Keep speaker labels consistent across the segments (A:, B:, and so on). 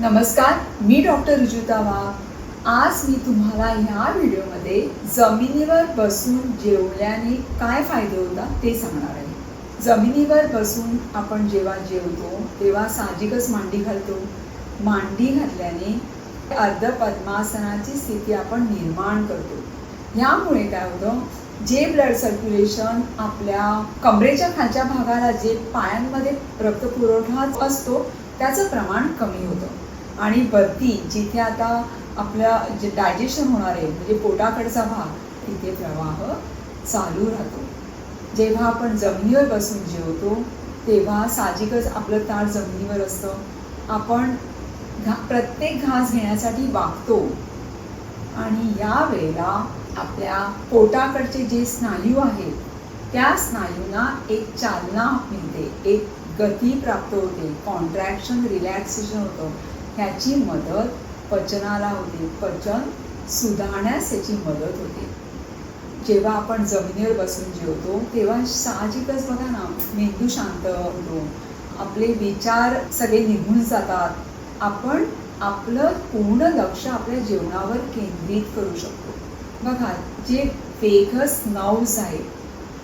A: नमस्कार, मी डॉक्टर रुजुता वाघ. आज मी तुम्हाला ह्या व्हिडिओमध्ये जमिनीवर बसून जेवल्याने काय फायदे होतात ते सांगणार आहे. जमिनीवर बसून आपण जेव्हा जेवतो तेव्हा साहजिकच मांडी घालतो. मांडी घातल्याने अर्ध पद्मासनाची स्थिती आपण निर्माण करतो. ह्यामुळे काय होतं, जे ब्लड सर्क्युलेशन आपल्या कमरेच्या खालच्या भागाला, जे पायांमध्ये रक्तपुरवठा असतो त्याचं प्रमाण कमी होतं आणि वरती जिथे आता आपलं जे डायजेशन होणार आहे म्हणजे पोटाकडचा भाग, तिथे प्रवाह चालू राहतो. जेव्हा आपण जमिनीवर बसून जेवतो तेव्हा साहजिकच आपलं ताट जमिनीवर असतं. आपण प्रत्येक घास घेण्यासाठी वागतो आणि या वेळेला आपल्या पोटाकडचे जे स्नायू आहेत त्या स्नायूंना एक चालना मिळते, एक गती प्राप्त होते, कॉन्ट्रॅक्शन रिलॅक्सेशन होतं. ह्याची मदत पचनाला होते, पचन सुधारण्यास याची मदत होते. जेव्हा आपण जमिनीवर बसून जेवतो तेव्हा साहजिकच बघा ना, मेंदू शांत होतो, आपले विचार सगळे निघून जातात. आपण आपलं पूर्ण लक्ष आपल्या जेवणावर केंद्रित करू शकतो. बघा, जे वेगस नर्व्स आहेत,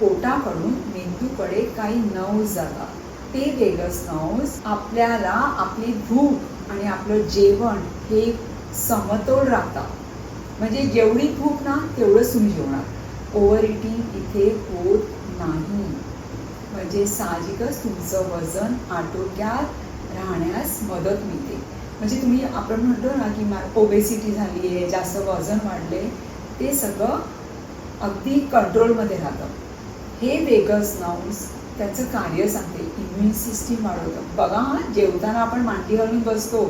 A: पोटाकडून मेंदूकडे काही नर्व्स जातात. ते वेगस नर्व्स आपल्याला आपली भूक आणि आपलं जेवण हे समतोल राखतात. म्हणजे जेवढी भूक ना तेवढंच तुम्ही जेवणार, ओव्हर इटिंग इथे होत नाही. म्हणजे साहजिकच तुमचं वजन आटोक्यात राहण्यास मदत मिळते. म्हणजे तुम्ही, आपण म्हणतो ना की ओबेसिटी झाली आहे, जास्त वजन वाढले, ते सगळं अगदी कंट्रोलमध्ये राहतं. हे वेगस नर्व्स त्याचं कार्य सांगते, इम्युन सिस्टीम वाढवतं. बघा हा, जेवताना आपण मांडी घालून बसतो,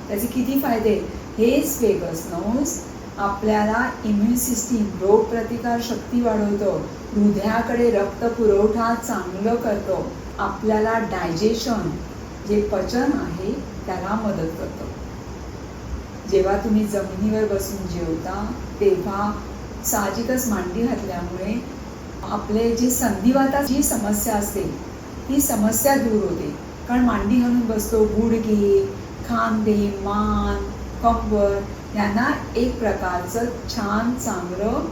A: त्याचे किती फायदे. हेच वेगस नर्व्स आपल्याला इम्युन सिस्टीम, रोगप्रतिकार शक्ती वाढवतं, हृदयाकडे रक्त पुरवठा चांगलं करतं, आपल्याला डायजेशन, जे पचन आहे त्याला मदत करतं. जेव्हा तुम्ही जमिनीवर बसून जेवता तेव्हा साहजिकच मांडी घातल्यामुळे आपले जे संधिवाताची समस्या असते ती समस्या दूर होते. कारण मांडी घालून बसतो, गुडघे, खांदे, मान, कंबर यांना एक प्रकारचं छान चांगलं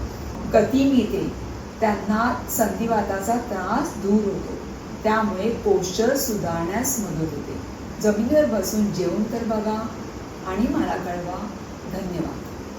A: गती मिळते. त्यांना संधिवाताचा त्रास दूर होतो. त्यामुळे पोश्चर सुधारण्यास मदत होते. जमिनीवर बसून जेवून तर बघा आणि मला कळवा. धन्यवाद.